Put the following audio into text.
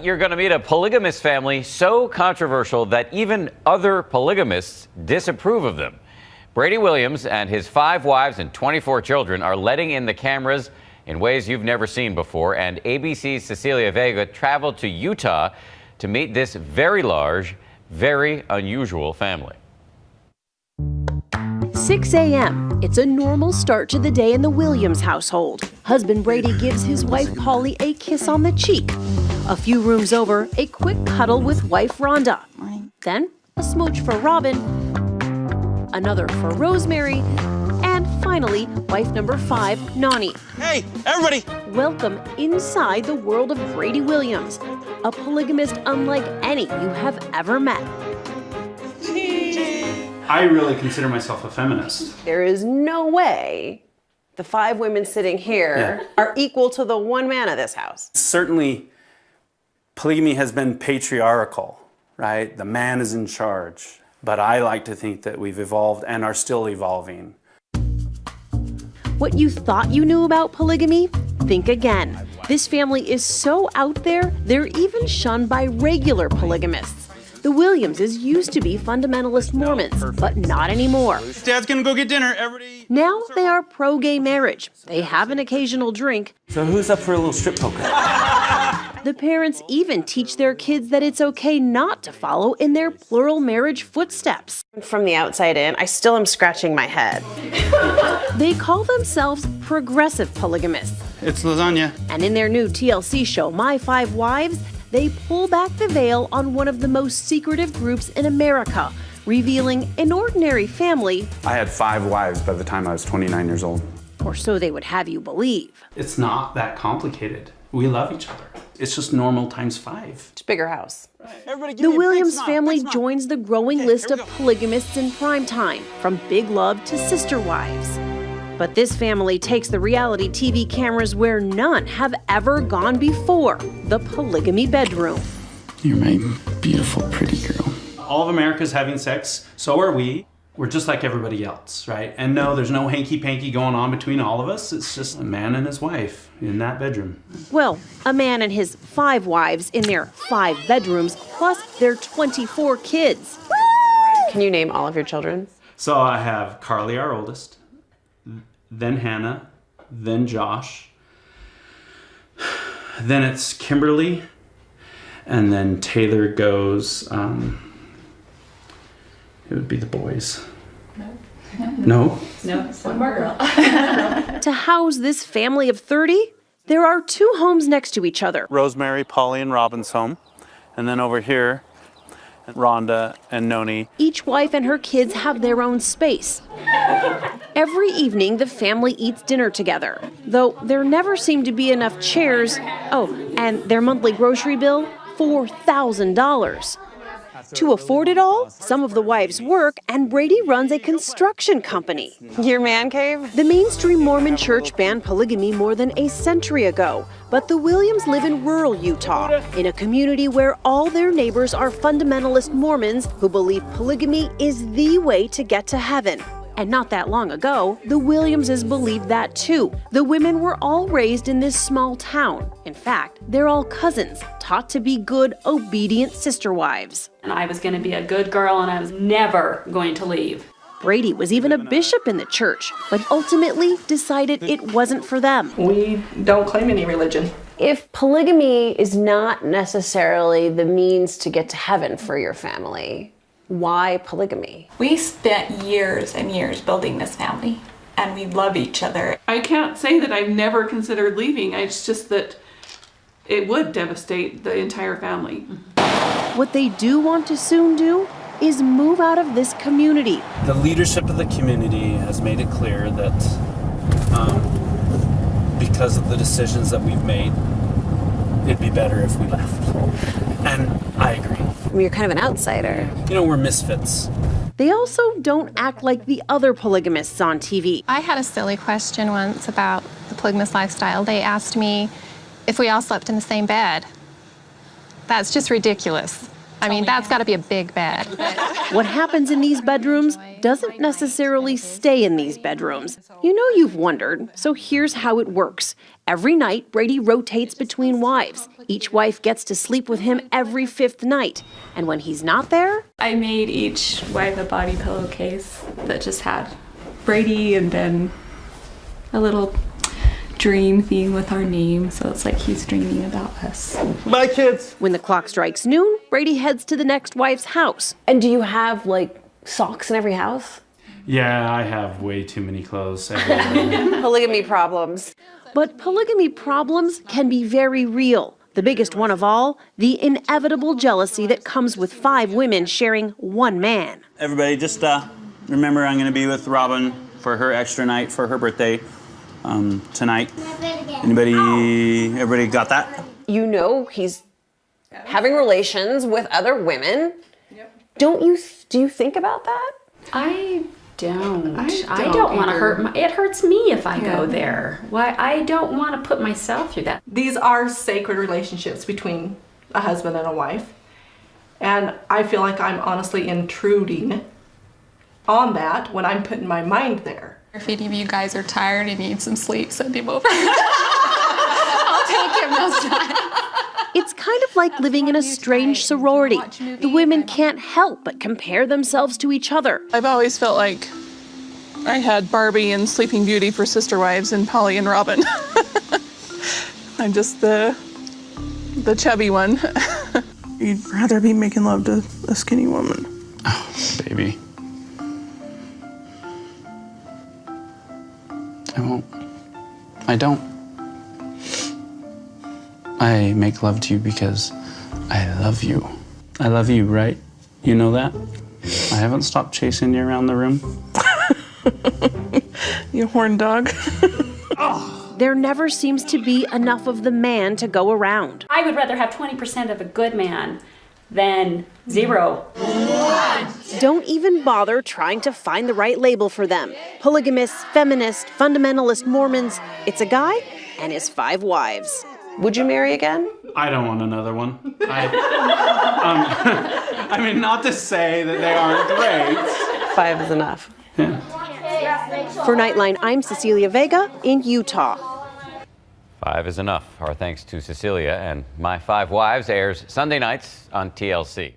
You're going to meet a polygamous family so controversial that even other polygamists disapprove of them. Brady Williams and his 5 wives and 24 children are letting in the cameras in ways you've never seen before. And ABC's Cecilia Vega traveled to Utah to meet this very large, very unusual family. 6 a.m. It's a normal start to the day in the Williams household. Husband Brady gives his wife Polly a kiss on the cheek. A few rooms over, a quick cuddle with wife Rhonda. Then a smooch for Robin, another for Rosemary, and finally, wife number 5, Nani. Hey, everybody! Welcome inside the world of Brady Williams, a polygamist unlike any you have ever met. I really consider myself a feminist. There is no way the 5 women sitting here are equal to the 1 man of this house. Certainly, polygamy has been patriarchal, right? The man is in charge. But I like to think that we've evolved and are still evolving. What you thought you knew about polygamy? Think again. This family is so out there, they're even shunned by regular polygamists. The Williamses used to be fundamentalist Mormons, but not anymore. Dad's gonna go get dinner, everybody. Now they are pro-gay marriage. They have an occasional drink. So who's up for a little strip poker? The parents even teach their kids that it's okay not to follow in their plural marriage footsteps. From the outside in, I still am scratching my head. They call themselves progressive polygamists. It's lasagna. And in their new TLC show, My 5 Wives, they pull back the veil on one of the most secretive groups in America, revealing an ordinary family. I had 5 wives by the time I was 29 years old. Or so they would have you believe. It's not that complicated. We love each other. It's just normal times 5. It's a bigger house. The Williams family joins the growing list of polygamists in primetime, from big love to sister wives. But this family takes the reality TV cameras where none have ever gone before, the polygamy bedroom. You're my beautiful, pretty girl. All of America's having sex, so are we. We're just like everybody else, right? And no, there's no hanky-panky going on between all of us. It's just a man and his wife in that bedroom. Well, a man and his 5 wives in their 5 bedrooms, plus their 24 kids. Can you name all of your children? So I have Carly, our oldest, then Hannah, then Josh, then it's Kimberly, and then Taylor goes, it would be the boys. No? No, one more girl. To house this family of 30, there are 2 homes next to each other. Rosemary, Polly, and Robin's home. And then over here, Rhonda and Noni. Each wife and her kids have their own space. Every evening, the family eats dinner together, though there never seem to be enough chairs. Oh, and their monthly grocery bill, $4,000. To afford it all, some of the wives work, and Brady runs a construction company. Your man cave? The mainstream Mormon church banned polygamy more than a century ago, but the Williams live in rural Utah, in a community where all their neighbors are fundamentalist Mormons who believe polygamy is the way to get to heaven. And not that long ago, the Williamses believed that too. The women were all raised in this small town. In fact, they're all cousins, taught to be good, obedient sister wives. And I was going to be a good girl, and I was never going to leave. Brady was even a bishop in the church, but ultimately decided it wasn't for them. We don't claim any religion. If polygamy is not necessarily the means to get to heaven for your family, why polygamy? We spent years and years building this family, and we love each other. I can't say that I've never considered leaving. It's just that it would devastate the entire family. What they do want to soon do is move out of this community. The leadership of the community has made it clear that because of the decisions that we've made, it'd be better if we left. And I agree. I mean, you're kind of an outsider. You know, we're misfits. They also don't act like the other polygamists on TV. I had a silly question once about the polygamous lifestyle. They asked me if we all slept in the same bed. That's just ridiculous. I mean, that's got to be a big bed. What happens in these bedrooms doesn't necessarily stay in these bedrooms. You know you've wondered, so here's how it works. Every night, Brady rotates between wives. Each wife gets to sleep with him every 5th night. And when he's not there, I made each wife a body pillowcase that just had Brady and then a little dream theme with our name, so it's like he's dreaming about us. Bye, kids. when the clock strikes noon, Brady heads to the next wife's house. And do you have, like, socks in every house? Yeah, I have way too many clothes everywhere. Polygamy problems. But polygamy problems can be very real. The biggest one of all, the inevitable jealousy that comes with 5 women sharing one man. Everybody, just remember I'm going to be with Robin for her extra night for her birthday tonight. Everybody got that? You know he's having relations with other women. Yep. Do you think about that? I don't. I don't want to hurt it hurts me if I go there. Why? I don't want to put myself through that. These are sacred relationships between a husband and a wife. And I feel like I'm honestly intruding on that when I'm putting my mind there. If any of you guys are tired and need some sleep, send him over. I'll take him those times. It's kind of like living in a strange sorority. The women can't help but compare themselves to each other. I've always felt like I had Barbie and Sleeping Beauty for sister wives and Polly and Robin. I'm just the chubby one. You'd rather be making love to a skinny woman. Oh, baby. I won't. I don't. I make love to you because I love you. I love you, right? You know that? I haven't stopped chasing you around the room. You horn dog. There never seems to be enough of the man to go around. I would rather have 20% of a good man than 0. Don't even bother trying to find the right label for them. Polygamists, feminists, fundamentalist Mormons. It's a guy and his 5 wives. Would you marry again? I don't want another one. I mean, not to say that they aren't great. 5 is enough. Yeah. For Nightline, I'm Cecilia Vega in Utah. 5 is enough. Our thanks to Cecilia, and My 5 Wives airs Sunday nights on TLC.